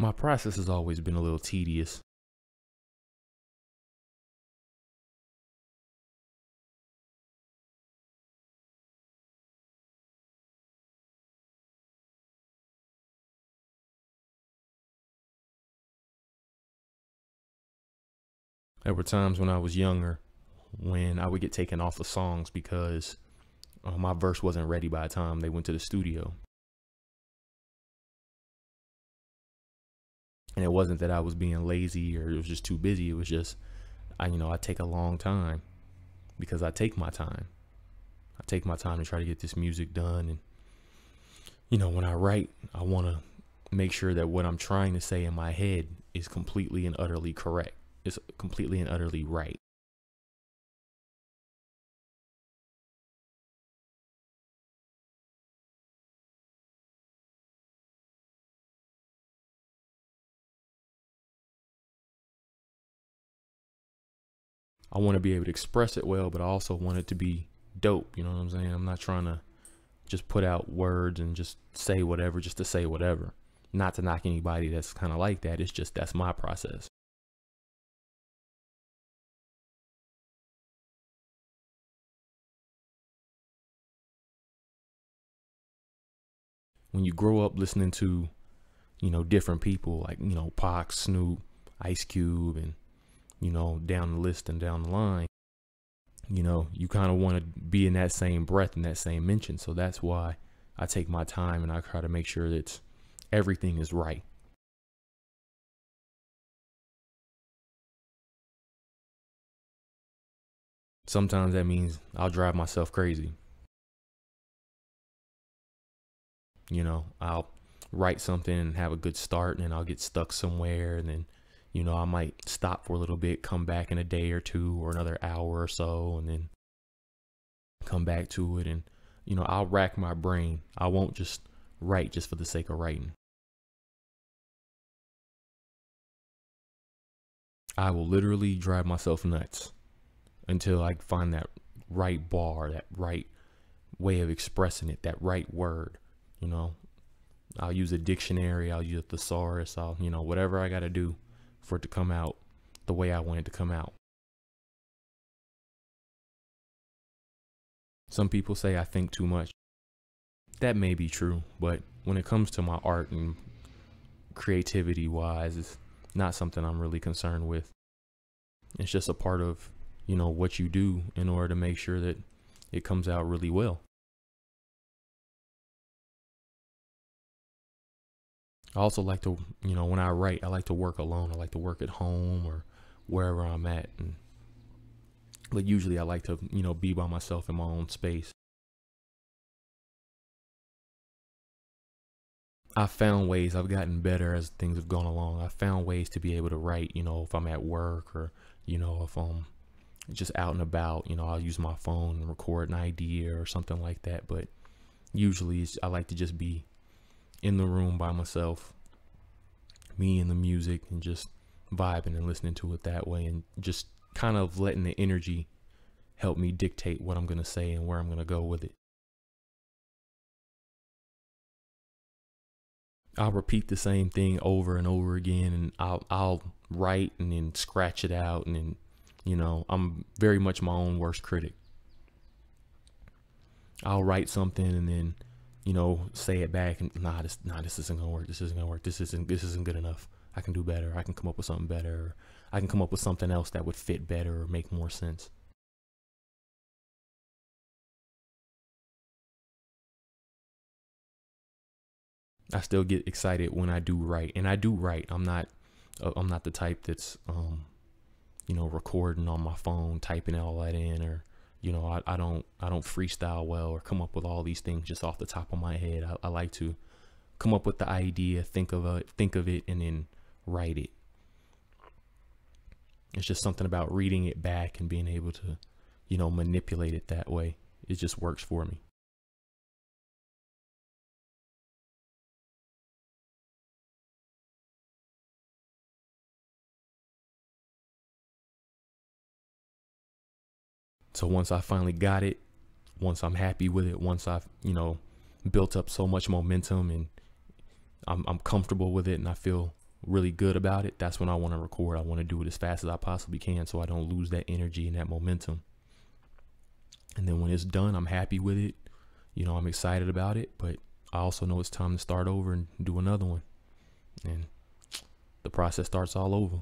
My process has always been a little tedious. There were times when I was younger when I would get taken off of songs because my verse wasn't ready by the time they went to the studio. And it wasn't that I was being lazy or it was just too busy. It was just, I take a long time because I take my time. I take my time to try to get this music done. And, when I write, I want to make sure that what I'm trying to say in my head is completely and utterly correct. It's completely and utterly right. I want to be able to express it well, but I also want it to be dope. You know what I'm saying? I'm not trying to just put out words and just say whatever just to say whatever. Not to knock anybody that's kind of like that. It's just that's my process. When you grow up listening to, different people like, Pac, Snoop, Ice Cube, and, down the list and down the line, you kind of want to be in that same breath and that same mention. So that's why I take my time and I try to make sure that everything is right. Sometimes that means I'll drive myself crazy. I'll write something and have a good start and then I'll get stuck somewhere and then, I might stop for a little bit, come back in a day or two or another hour or so and then come back to it. And, I'll rack my brain. I won't just write just for the sake of writing. I will literally drive myself nuts until I find that right bar, that right way of expressing it, that right word. I'll use a dictionary, I'll use a thesaurus, I'll, whatever I got to do for it to come out the way I want it to come out. Some people say I think too much. That may be true, but when it comes to my art and creativity wise, it's not something I'm really concerned with. It's just a part of, what you do in order to make sure that it comes out really well. I also like to, when I write, I like to work alone. I like to work at home or wherever I'm at. But usually I like to, be by myself in my own space. I've found ways, I've gotten better as things have gone along. I've found ways to be able to write, if I'm at work or, if I'm just out and about, I'll use my phone and record an idea or something like that. But usually I like to just be in the room by myself, me and the music, and just vibing and listening to it that way, and just kind of letting the energy help me dictate what I'm going to say and where I'm going to go with it. I'll repeat the same thing over and over again, and I'll write and then scratch it out, and then I'm very much my own worst critic. I'll write something and then say it back and this isn't gonna work. This isn't gonna work. This isn't good enough. I can do better. I can come up with something better. Or I can come up with something else that would fit better or make more sense. I still get excited when I do write, and I do write. I'm not the type that's recording on my phone, typing all that in, or I don't freestyle well or come up with all these things just off the top of my head. I like to come up with the idea, think of it, and then write it. It's just something about reading it back and being able to, manipulate it that way. It just works for me. So once I finally got it, once I'm happy with it, once I've, built up so much momentum and I'm comfortable with it and I feel really good about it, that's when I want to record. I want to do it as fast as I possibly can so I don't lose that energy and that momentum. And then when it's done, I'm happy with it. You know, I'm excited about it, but I also know it's time to start over and do another one. And the process starts all over.